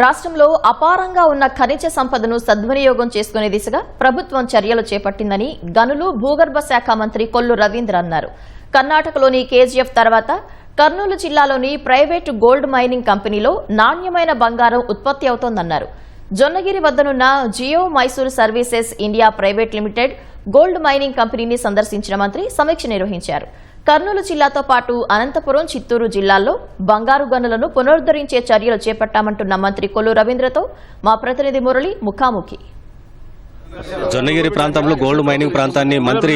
రాష్ట్రంలో అపారంగా ఉన్న ఖనిజ సంపదను సద్వినియోగం చేసుకునే దిశగా ప్రభుత్వం చర్యలు చేపట్టిందని గనులు భూగర్భ శాఖ మంత్రి కొల్లు రవీంద్ర అన్నారు. కర్ణాటకలోని కేజీఎఫ్ తర్వాత కర్నూలు జిల్లాలోని ప్రైవేటు గోల్డ్ మైనింగ్ కంపెనీలో నాణ్యమైన బంగారం ఉత్పత్తి అవుతోందన్నారు. జొన్నగిరి వద్దనున్న Geo Mysore Services India Private Limited gold mining కంపెనీని సందర్శించిన మంత్రి సమీక్ష నిర్వహించారు. కర్నూలు జిల్లాతో పాటు అనంతపురం, చిత్తూరు జిల్లాల్లో బంగారు గనులను పునరుద్దరించే చర్యలు చేపట్టామంటున్న మంత్రి కొల్లు రవీంద్రతో మా ప్రతినిధి మురళి ముఖాముఖి. జొన్నగిరి ప్రాంతంలో గోల్డ్ మైనింగ్ ప్రాంతాన్ని మంత్రి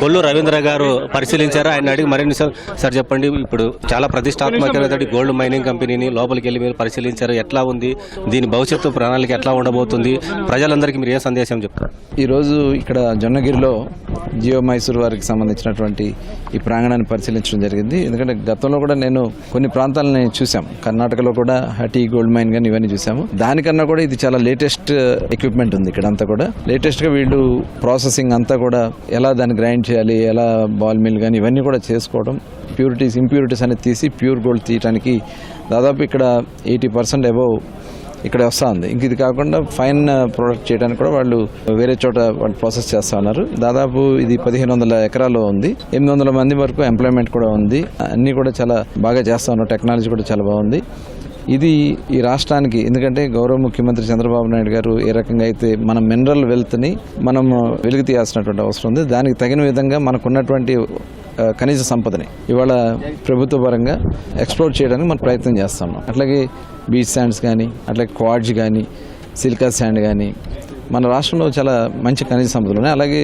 కొల్లు రవీంద్ర గారు పరిశీలించారు. ఆయన అడిగి మరిన్ని సార్ చెప్పండి, ఇప్పుడు చాలా ప్రతిష్టాత్మకమైన గోల్డ్ మైనింగ్ కంపెనీని లోపలికి వెళ్లి మీరు పరిశీలించారు. ఎట్లా ఉంది, దీని భవిష్యత్తు ప్రణాళిక ఎట్లా ఉండబోతుంది, ప్రజలందరికీ మీరు ఏ సందేశం చెప్తారు? ఈ రోజు ఇక్కడ జొన్నగిరిలో జియో మైసూర్ వారికి సంబంధించినటువంటి ఈ ప్రాంగణాన్ని పరిశీలించడం జరిగింది. ఎందుకంటే గతంలో కూడా నేను కొన్ని ప్రాంతాలని చూసాం. కర్ణాటకలో కూడా హటీ గోల్డ్ మైన్ కానీ ఇవన్నీ చూసాము. దానికన్నా కూడా ఇది చాలా లేటెస్ట్ ఎక్విప్మెంట్ ఉంది ఇక్కడ అంతా కూడా. లేటెస్ట్ గా వీళ్ళు ప్రాసెసింగ్ అంతా కూడా ఎలా దాన్ని గ్రైండ్ చేయాలి, ఎలా బాల్ మిల్ కానీ ఇవన్నీ కూడా చేసుకోవడం, ఇంప్యూరిటీస్ అనేది తీసి ప్యూర్ గోల్డ్ తీయడానికి దాదాపు ఇక్కడ 80% అబౌవ్ ఇక్కడ వస్తూ ఉంది. ఇంక ఇది కాకుండా ఫైన్ ప్రొడక్ట్ చేయడానికి కూడా వాళ్ళు వేరే చోట వాళ్ళు ప్రాసెస్ చేస్తూ ఉన్నారు. దాదాపు ఇది 1500 ఎకరాల్లో ఉంది. 800 మంది వరకు ఎంప్లాయ్మెంట్ కూడా ఉంది. అన్ని కూడా చాలా బాగా చేస్తూ ఉన్నారు. టెక్నాలజీ కూడా చాలా బాగుంది. ఇది ఈ రాష్ట్రానికి, ఎందుకంటే గౌరవ ముఖ్యమంత్రి చంద్రబాబు నాయుడు గారు ఏ రకంగా అయితే మన మినరల్ వెల్త్ని మనం వెలుగు తీయాల్సినటువంటి అవసరం ఉంది, దానికి తగిన విధంగా మనకున్నటువంటి ఖనిజ సంపదని ఇవాళ ప్రభుత్వ పరంగా ఎక్స్ప్లోర్ చేయడానికి మనం ప్రయత్నం చేస్తున్నాం. అట్లాగే బీచ్ శాండ్స్ కానీ, అట్లాగే క్వాడ్జ్ కానీ, సిలికా శాండ్ కానీ మన రాష్ట్రంలో చాలా మంచి ఖనిజ సంపదలు ఉన్నాయి. అలాగే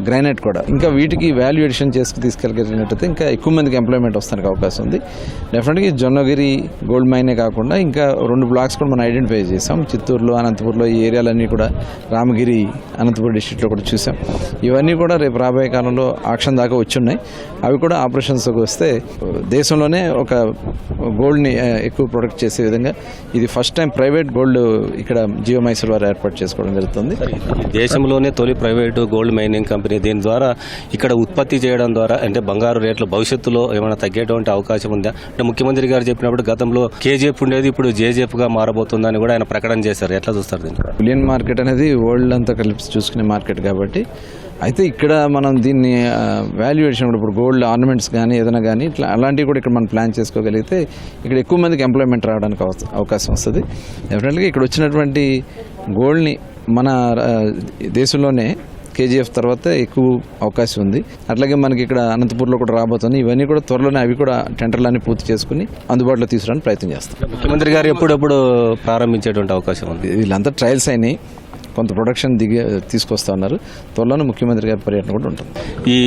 గ్రానైట్ కూడా. ఇంకా వీటికి వాల్యూ ఎడిషన్ తీసుకెళ్ళగలిగినట్టయితే ఇంకా ఎక్కువ మందికి ఎంప్లాయ్మెంట్ వస్తానికి అవకాశం ఉంది. డెఫినెట్గా జొన్నగిరి గోల్డ్ మైనే కాకుండా ఇంకా 2 బ్లాక్స్ కూడా మనం ఐడెంటిఫై చేసాం. చిత్తూరులో, అనంతపూర్లో ఈ ఏరియాలన్నీ కూడా, రామగిరి, అనంతపూర్ డిస్ట్రిక్ట్లో కూడా చూసాం. ఇవన్నీ కూడా రేపు రాబోయే కాలంలో ఆక్షన్ దాకా వచ్చున్నాయి. అవి కూడా ఆపరేషన్స్కి వస్తే దేశంలోనే ఒక గోల్డ్ని ఎక్కువ ప్రొడక్ట్ చేసే విధంగా ఇది ఫస్ట్ టైం ప్రైవేట్ గోల్డ్ ఇక్కడ జియో మైసూర్ వారు ఏర్పాటు చేసుకోవడం జరుగుతుంది. దేశంలోనే తొలి ప్రైవేటు గోల్డ్ మైనింగ్ కంపెనీ. దీని ద్వారా ఇక్కడ ఉత్పత్తి చేయడం ద్వారా అంటే బంగారు రేట్లు భవిష్యత్తులో ఏమైనా తగ్గేటువంటి అవకాశం ఉందా? అంటే ముఖ్యమంత్రి గారు చెప్పినప్పుడు గతంలో కేజీఎఫ్ ఉండేది, ఇప్పుడు జేజేఎఫ్ గా మారబోతుందని కూడా ఆయన ప్రకటన చేశారు. ఎట్లా చూస్తారు దీన్ని? బిలియన్ మార్కెట్ అనేది వరల్డ్ అంతా కలిపి చూసుకునే మార్కెట్ కాబట్టి, అయితే ఇక్కడ మనం దీన్ని వాల్యుయేషన్ కూడా ఇప్పుడు గోల్డ్ ఆర్నమెంట్స్ కానీ ఏదైనా కానీ ఇట్లా అలాంటివి కూడా ఇక్కడ మనం ప్లాన్ చేసుకోగలిగితే ఇక్కడ ఎక్కువ మందికి ఎంప్లాయ్మెంట్ రావడానికి అవకాశం వస్తుంది. డెఫినెట్గా ఇక్కడ వచ్చినటువంటి గోల్డ్ని మన దేశంలోనే కేజీఎఫ్ తర్వాత ఎక్కువ అవకాశం ఉంది. అట్లాగే మనకి ఇక్కడ అనంతపూర్లో కూడా రాబోతుంది. ఇవన్నీ కూడా త్వరలోనే అవి కూడా టెండర్లన్నీ పూర్తి చేసుకుని అందుబాటులో తీసుకురావడానికి ప్రయత్నం చేస్తాం. ముఖ్యమంత్రి గారు ఎప్పుడెప్పుడు ప్రారంభించేటువంటి అవకాశం ఉంది? వీళ్ళంతా ట్రయల్స్ అయినాయి, కొంత ప్రొడక్షన్ తీసుకొస్తా ఉన్నారు. త్వరలోనే ముఖ్యమంత్రి గారి పర్యటన కూడా ఉంటుంది. ఈ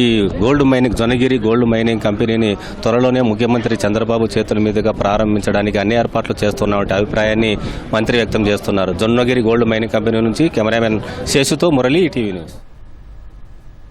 gold mining, Jonnagiri gold mining కంపెనీని త్వరలోనే ముఖ్యమంత్రి చంద్రబాబు చేతుల మీదుగా ప్రారంభించడానికి అన్ని ఏర్పాట్లు చేస్తున్నటువంటి అభిప్రాయాన్ని మంత్రి వ్యక్తం చేస్తున్నారు. జొన్నగిరి గోల్డ్ మైనింగ్ కంపెనీ నుంచి కెమెరామెన్ శేషుతో మురళి, టీవీ న్యూస్.